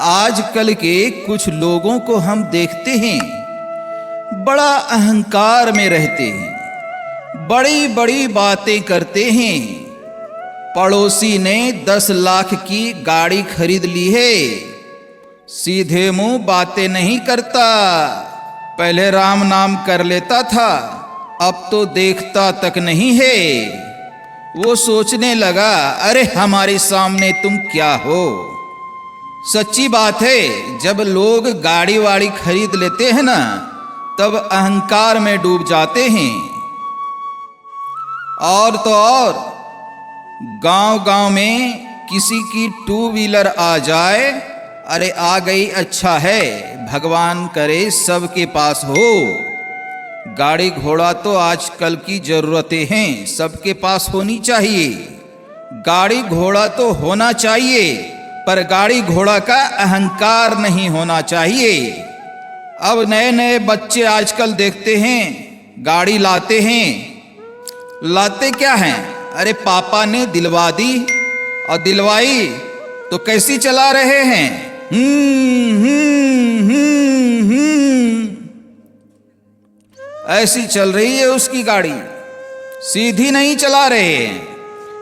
आजकल के कुछ लोगों को हम देखते हैं, बड़ा अहंकार में रहते हैं, बड़ी बड़ी बातें करते हैं। पड़ोसी ने 10 लाख की गाड़ी खरीद ली है, सीधे मुंह बातें नहीं करता। पहले राम नाम कर लेता था, अब तो देखता तक नहीं है। वो सोचने लगा, अरे हमारे सामने तुम क्या हो। सच्ची बात है, जब लोग गाड़ी वाड़ी खरीद लेते हैं ना, तब अहंकार में डूब जाते हैं। और तो और गांव-गांव में किसी की 2 व्हीलर आ जाए, अरे आ गई अच्छा है, भगवान करे सबके पास हो। गाड़ी घोड़ा तो आजकल की जरूरतें हैं, सबके पास होनी चाहिए। गाड़ी घोड़ा तो होना चाहिए, पर गाड़ी घोड़ा का अहंकार नहीं होना चाहिए। अब नए नए बच्चे आजकल देखते हैं, गाड़ी लाते हैं। लाते क्या हैं? अरे पापा ने दिलवा दी, और दिलवाई तो कैसी चला रहे हैं? ऐसी चल रही है उसकी गाड़ी, सीधी नहीं चला रहे हैं,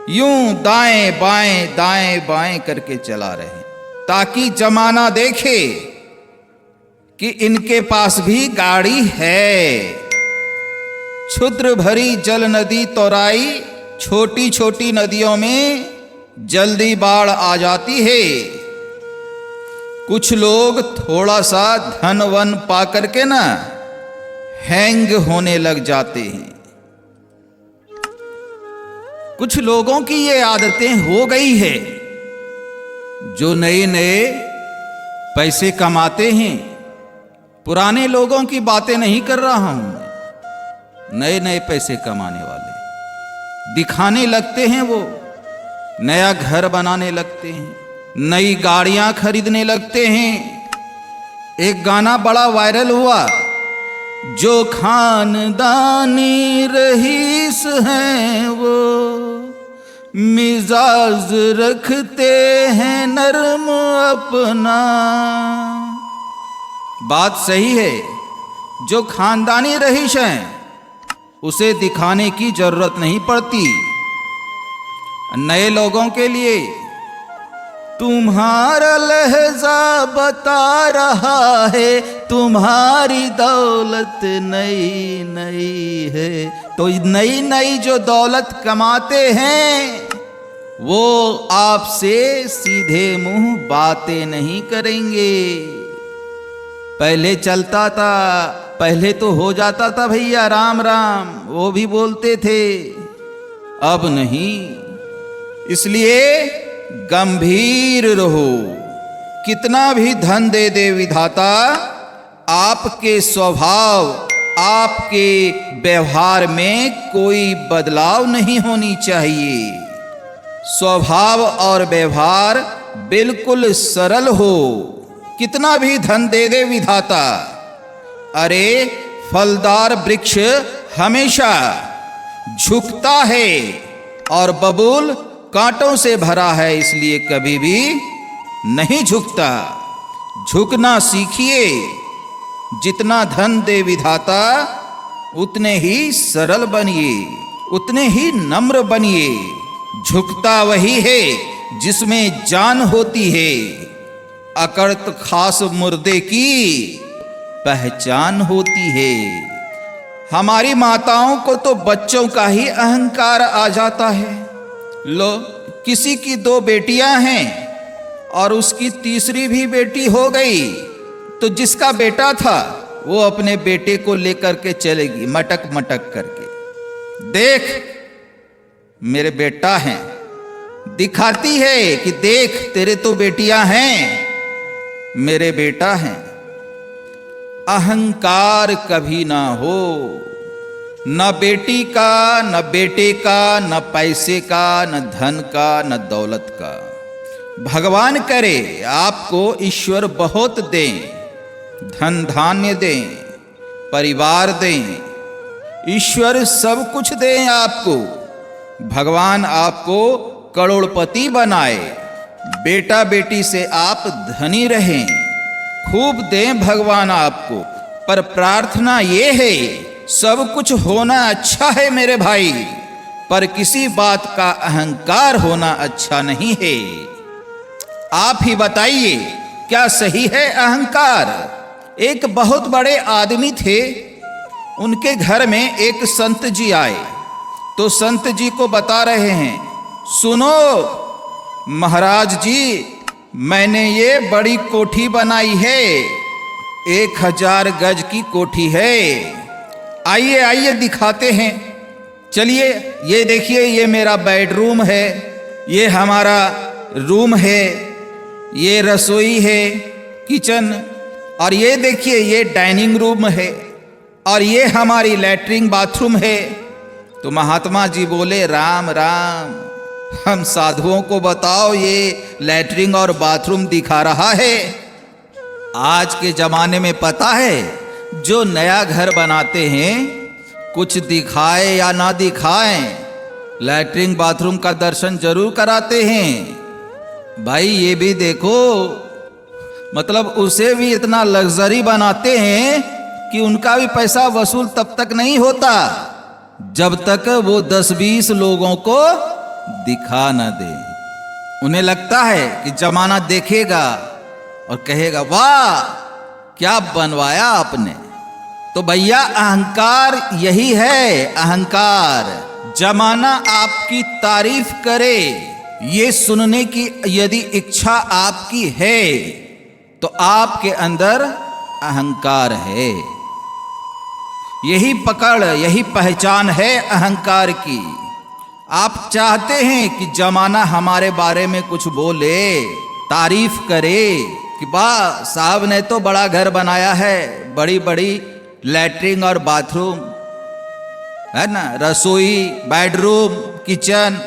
यूं दाएं बाएं करके चला रहे हैं, ताकि जमाना देखे कि इनके पास भी गाड़ी है। क्षुद्र भरी जल नदी तोराई, छोटी छोटी नदियों में जल्दी बाढ़ आ जाती है। कुछ लोग थोड़ा सा धन वन पा करके ना हैंग होने लग जाते हैं। कुछ लोगों की ये आदतें हो गई है, जो नए नए पैसे कमाते हैं। पुराने लोगों की बातें नहीं कर रहा हूं मैं, नए नए पैसे कमाने वाले दिखाने लगते हैं। वो नया घर बनाने लगते हैं, नई गाड़ियां खरीदने लगते हैं। एक गाना बड़ा वायरल हुआ, जो खानदानी रईस हैं वो मिजाज रखते हैं नर्म अपना। बात सही है, जो खानदानी रईस हैं उसे दिखाने की जरूरत नहीं पड़ती। नए लोगों के लिए तुम्हारा लहजा बता रहा है, तुम्हारी दौलत नई नई है। तो नई नई जो दौलत कमाते हैं, वो आपसे सीधे मुंह बातें नहीं करेंगे। पहले चलता था, पहले तो हो जाता था भैया राम राम, वो भी बोलते थे, अब नहीं। इसलिए गंभीर रहो। कितना भी धन दे दे विधाता, आपके स्वभाव, आपके व्यवहार में कोई बदलाव नहीं होनी चाहिए। स्वभाव और व्यवहार बिल्कुल सरल हो। कितना भी धन दे दे विधाता, अरे फलदार वृक्ष हमेशा झुकता है, और बबूल कांटों से भरा है, इसलिए कभी भी नहीं झुकता। झुकना सीखिए। जितना धन दे विधाता, उतने ही सरल बनिए, उतने ही नम्र बनिए। झुकता वही है जिसमें जान होती है, अकर्त खास मुर्दे की पहचान होती है। हमारी माताओं को तो बच्चों का ही अहंकार आ जाता है। लो, किसी की 2 बेटियां हैं और उसकी तीसरी भी बेटी हो गई, तो जिसका बेटा था वो अपने बेटे को लेकर के चलेगी मटक मटक करके, देख मेरे बेटा हैं। दिखाती है कि देख तेरे तो बेटियां हैं, मेरे बेटा हैं। अहंकार कभी ना हो, न बेटी का, न बेटे का, न पैसे का, न धन का, न दौलत का। भगवान करे आपको ईश्वर बहुत दें, धन धान्य दें, परिवार दें, ईश्वर सब कुछ दें आपको। भगवान आपको करोड़पति बनाए, बेटा बेटी से आप धनी रहें, खूब दें भगवान आपको, पर प्रार्थना ये है सब कुछ होना अच्छा है मेरे भाई, पर किसी बात का अहंकार होना अच्छा नहीं है। आप ही बताइए क्या सही है अहंकार? एक बहुत बड़े आदमी थे, उनके घर में एक संत जी आए तो संत जी को बता रहे हैं, सुनो महाराज जी, मैंने ये बड़ी कोठी बनाई है, 1000 गज की कोठी है, आइए आइए दिखाते हैं। चलिए ये देखिए, ये मेरा बेडरूम है, ये हमारा रूम है, ये रसोई है, किचन, और ये देखिए ये डाइनिंग रूम है, और ये हमारी लैट्रिन बाथरूम है। तो महात्मा जी बोले, राम राम, हम साधुओं को बताओ ये लैट्रिन और बाथरूम दिखा रहा है। आज के जमाने में पता है, जो नया घर बनाते हैं, कुछ दिखाए या ना दिखाएं, लैट्रिन बाथरूम का दर्शन जरूर कराते हैं। भाई ये भी देखो, मतलब उसे भी इतना लग्जरी बनाते हैं कि उनका भी पैसा वसूल तब तक नहीं होता जब तक वो 10-20 लोगों को दिखा न दे। उन्हें लगता है कि जमाना देखेगा और कहेगा, वाह क्या बनवाया आपने। तो भैया अहंकार यही है, अहंकार। जमाना आपकी तारीफ करे, ये सुनने की यदि इच्छा आपकी है तो आपके अंदर अहंकार है। यही पकड़, यही पहचान है अहंकार की। आप चाहते हैं कि जमाना हमारे बारे में कुछ बोले, तारीफ करे कि वाह साहब ने तो बड़ा घर बनाया है, बड़ी बड़ी लैट्रिन और बाथरूम है ना, रसोई, बेडरूम, किचन।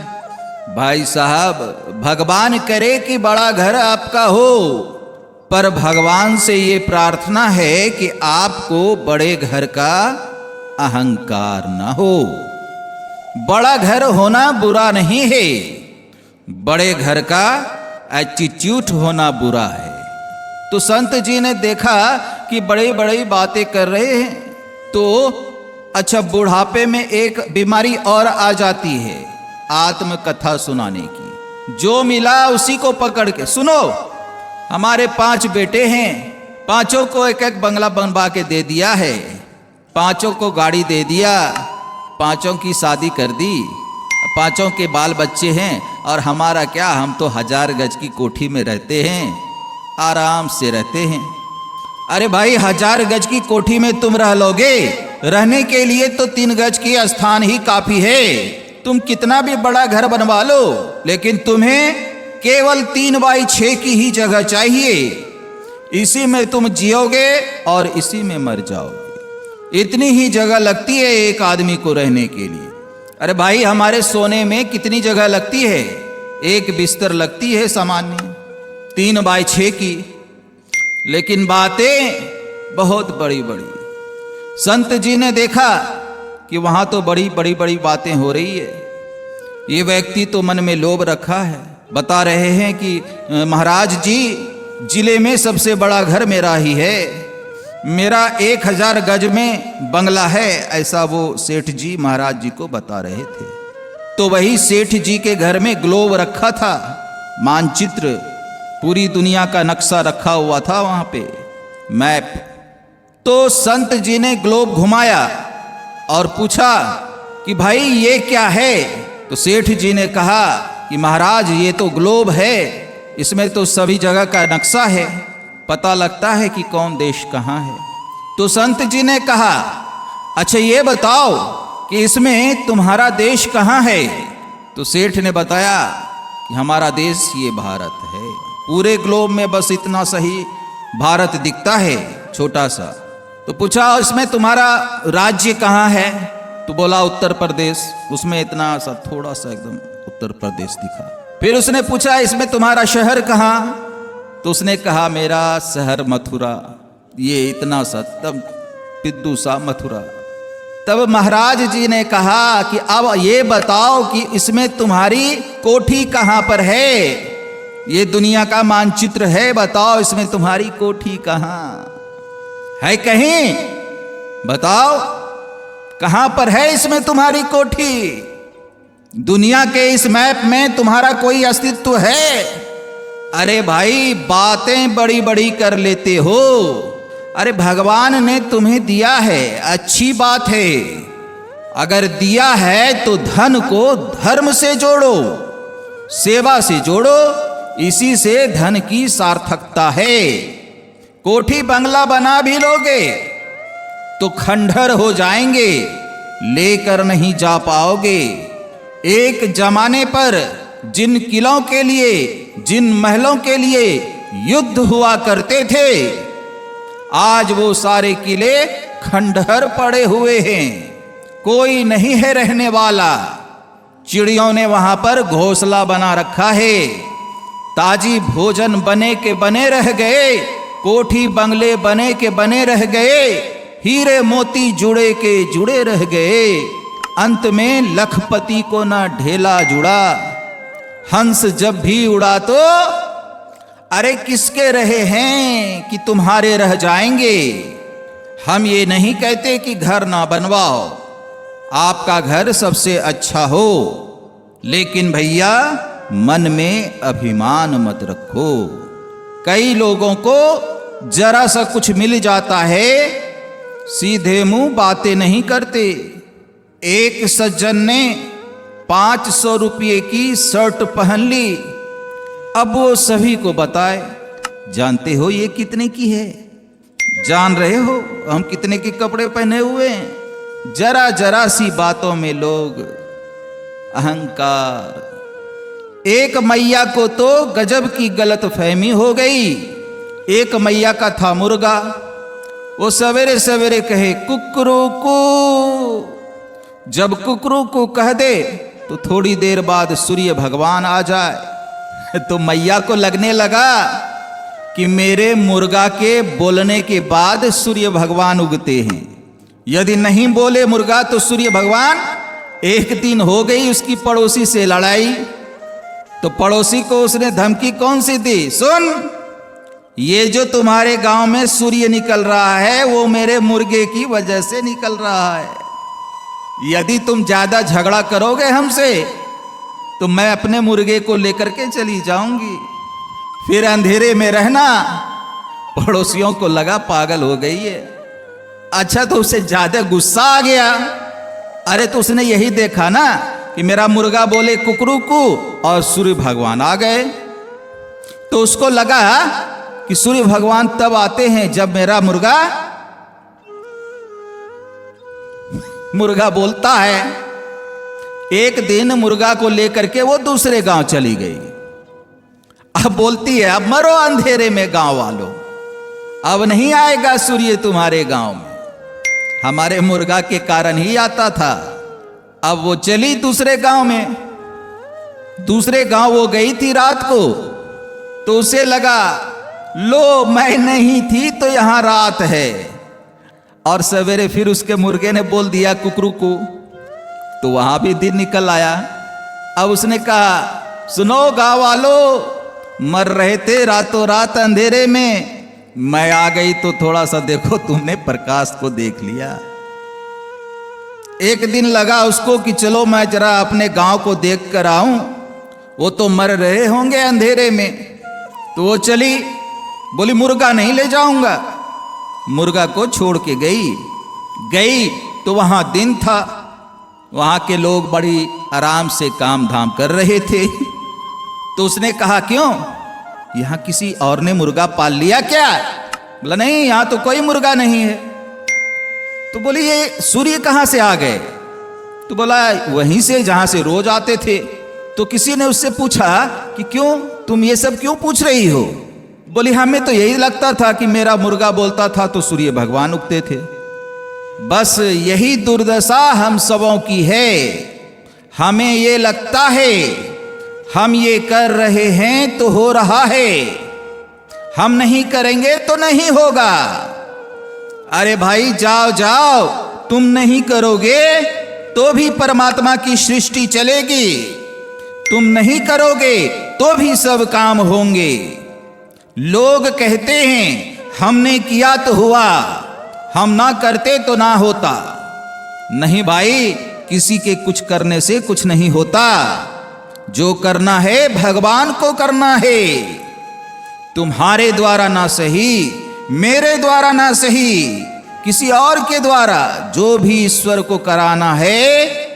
भाई साहब भगवान करे कि बड़ा घर आपका हो, पर भगवान से ये प्रार्थना है कि आपको बड़े घर का अहंकार न हो। बड़ा घर होना बुरा नहीं है, बड़े घर का एटीट्यूड होना बुरा है। तो संत जी ने देखा कि बड़ी बड़ी बातें कर रहे हैं, तो अच्छा बुढ़ापे में एक बीमारी और आ जाती है, आत्मकथा सुनाने की। जो मिला उसी को पकड़ के सुनो। हमारे 5 बेटे हैं, 5 को एक एक बंगला बनवा के दे दिया है, 5 को गाड़ी दे दिया, 5 की शादी कर दी, 5 के बाल बच्चे हैं, और हमारा क्या, हम तो 1000 गज की कोठी में रहते हैं, आराम से रहते हैं। अरे भाई 1000 गज की कोठी में तुम रह लोगे? रहने के लिए तो 3 गज की स्थान ही काफी है। तुम कितना भी बड़ा घर बनवा लो, लेकिन तुम्हें केवल 3x6 की ही जगह चाहिए। इसी में तुम जियोगे और इसी में मर जाओगे। इतनी ही जगह लगती है एक आदमी को रहने के लिए। अरे भाई हमारे सोने में कितनी जगह लगती है? एक बिस्तर लगती है सामान्य 3x6 की, लेकिन बातें बहुत बड़ी बड़ी। संत जी ने देखा कि वहां तो बड़ी बड़ी बड़ी बातें हो रही है। ये व्यक्ति तो मन में लोभ रखा है। बता रहे हैं कि महाराज जी, जिले में सबसे बड़ा घर मेरा ही है, मेरा 1000 गज में बंगला है, ऐसा वो सेठ जी महाराज जी को बता रहे थे। तो वही सेठ जी के घर में ग्लोब रखा था, मानचित्र, पूरी दुनिया का नक्शा रखा हुआ था वहां पे, मैप। तो संत जी ने ग्लोब घुमाया और पूछा कि भाई ये क्या है? तो सेठ जी ने कहा कि महाराज ये तो ग्लोब है, इसमें तो सभी जगह का नक्शा है, पता लगता है कि कौन देश कहाँ है। तो संत जी ने कहा, अच्छा ये बताओ कि इसमें तुम्हारा देश कहाँ है? तो सेठ ने बताया कि हमारा देश ये भारत है। पूरे ग्लोब में बस इतना सही भारत दिखता है, छोटा सा। तो पूछा इसमें तुम्हारा राज्य कहाँ है? तो बोला उत्तर प्रदेश। उसमें इतना सा थोड़ा सा एकदम उत्तर प्रदेश दिखा। फिर उसने पूछा इसमें तुम्हारा शहर कहाँ? तो उसने कहा मेरा शहर मथुरा। ये इतना सा तब पिद्दू सा मथुरा। तब महाराज जी ने कहा कि अब ये बताओ कि इसमें तुम्हारी कोठी कहाँ पर है? ये दुनिया का मानचित्र है, बताओ इसमें तुम्हारी कोठी कहां है? कहीं बताओ कहां पर है इसमें तुम्हारी कोठी? दुनिया के इस मैप में तुम्हारा कोई अस्तित्व है? अरे भाई बातें बड़ी बड़ी कर लेते हो। अरे भगवान ने तुम्हें दिया है, अच्छी बात है। अगर दिया है तो धन को धर्म से जोड़ो, सेवा से जोड़ो, इसी से धन की सार्थकता है। कोठी बंगला बना भी लोगे तो खंडहर हो जाएंगे, लेकर नहीं जा पाओगे। एक जमाने पर जिन किलों के लिए, जिन महलों के लिए युद्ध हुआ करते थे, आज वो सारे किले खंडहर पड़े हुए हैं, कोई नहीं है रहने वाला। चिड़ियों ने वहां पर घोंसला बना रखा है, ताजी भोजन बने के बने रह गए, कोठी बंगले बने के बने रह गए, हीरे मोती जुड़े के जुड़े रह गए। अंत में लखपति को ना ढेला जुड़ा। हंस जब भी उड़ा तो अरे किसके रहे हैं कि तुम्हारे रह जाएंगे। हम ये नहीं कहते कि घर ना बनवाओ, आपका घर सबसे अच्छा हो, लेकिन भैया मन में अभिमान मत रखो। कई लोगों को जरा सा कुछ मिल जाता है, सीधे मुंह बातें नहीं करते। एक सज्जन ने 500 रुपये की शर्ट पहन ली। अब वो सभी को बताए, जानते हो ये कितने की है? जान रहे हो हम कितने के कपड़े पहने हुए हैं? जरा जरा सी बातों में लोग अहंकार। एक मैया को तो गजब की गलत फहमी हो गई। एक मैया का था मुर्गा, वो सवेरे सवेरे कहे कुकरू। जब कुकरू कह दे तो थोड़ी देर बाद सूर्य भगवान आ जाए। तो मैया को लगने लगा कि मेरे मुर्गा के बोलने के बाद सूर्य भगवान उगते हैं, यदि नहीं बोले मुर्गा तो सूर्य भगवान। एक दिन हो गई उसकी पड़ोसी से लड़ाई, तो पड़ोसी को उसने धमकी कौन सी दी? सुन, ये जो तुम्हारे गांव में सूर्य निकल रहा है वो मेरे मुर्गे की वजह से निकल रहा है। यदि तुम ज्यादा झगड़ा करोगे हमसे तो मैं अपने मुर्गे को लेकर के चली जाऊंगी, फिर अंधेरे में रहना। पड़ोसियों को लगा पागल हो गई है। अच्छा, तो उसे ज्यादा गुस्सा आ गया। अरे तो उसने यही देखा ना कि मेरा मुर्गा बोले कुकरू और सूर्य भगवान आ गए। तो उसको लगा कि सूर्य भगवान तब आते हैं जब मेरा मुर्गा बोलता है। एक दिन मुर्गा को लेकर के वो दूसरे गांव चली गई। अब बोलती है, अब मरो अंधेरे में गांव वालों, अब नहीं आएगा सूर्य तुम्हारे गांव में, हमारे मुर्गा के कारण ही आता था। अब वो चली दूसरे गांव में। दूसरे गांव वो गई थी रात को, तो उसे लगा लो मैं नहीं थी तो यहां रात है। और सवेरे फिर उसके मुर्गे ने बोल दिया कुकरू को, तो वहां भी दिन निकल आया। अब उसने कहा, सुनो गांव वालों, मर रहे थे रातों रात अंधेरे में, मैं आ गई तो थोड़ा सा देखो तुमने प्रकाश को देख लिया। एक दिन लगा उसको कि चलो मैं जरा अपने गांव को देख कर आऊं, वो तो मर रहे होंगे अंधेरे में। तो वो चली, बोली मुर्गा नहीं ले जाऊंगा। मुर्गा को छोड़ के गई तो वहां दिन था, वहां के लोग बड़ी आराम से काम धाम कर रहे थे। तो उसने कहा, क्यों, यहां किसी और ने मुर्गा पाल लिया क्या? बोला नहीं, यहां तो कोई मुर्गा नहीं है। तो बोली ये सूर्य कहां से आ गए? तो बोला वहीं से जहां से रोज आते थे। तो किसी ने उससे पूछा कि क्यों, तुम ये सब क्यों पूछ रही हो? बोली हमें तो यही लगता था कि मेरा मुर्गा बोलता था तो सूर्य भगवान उगते थे। बस यही दुर्दशा हम सबों की है। हमें ये लगता है हम ये कर रहे हैं तो हो रहा है, हम नहीं करेंगे तो नहीं होगा। अरे भाई जाओ जाओ, तुम नहीं करोगे तो भी परमात्मा की सृष्टि चलेगी, तुम नहीं करोगे तो भी सब काम होंगे। लोग कहते हैं हमने किया तो हुआ, हम ना करते तो ना होता। नहीं भाई, किसी के कुछ करने से कुछ नहीं होता। जो करना है भगवान को करना है। तुम्हारे द्वारा ना सही, मेरे द्वारा ना सही, किसी और के द्वारा जो भी ईश्वर को कराना है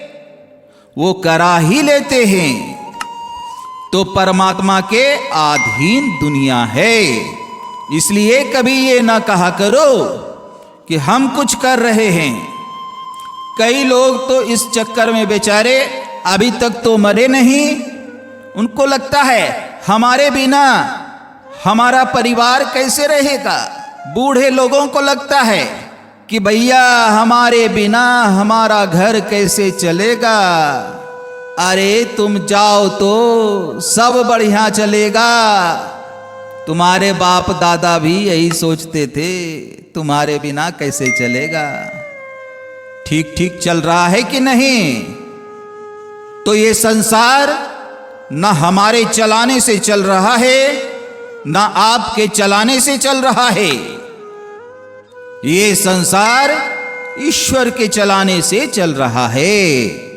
वो करा ही लेते हैं। तो परमात्मा के अधीन दुनिया है। इसलिए कभी ये ना कहा करो कि हम कुछ कर रहे हैं। कई लोग तो इस चक्कर में बेचारे अभी तक तो मरे नहीं। उनको लगता है हमारे बिना हमारा परिवार कैसे रहेगा। बूढ़े लोगों को लगता है कि भैया हमारे बिना हमारा घर कैसे चलेगा। अरे तुम जाओ तो सब बढ़िया चलेगा। तुम्हारे बाप दादा भी यही सोचते थे, तुम्हारे बिना कैसे चलेगा। ठीक ठीक चल रहा है कि नहीं? तो ये संसार न हमारे चलाने से चल रहा है, न आपके चलाने से चल रहा है। ये संसार ईश्वर के चलाने से चल रहा है।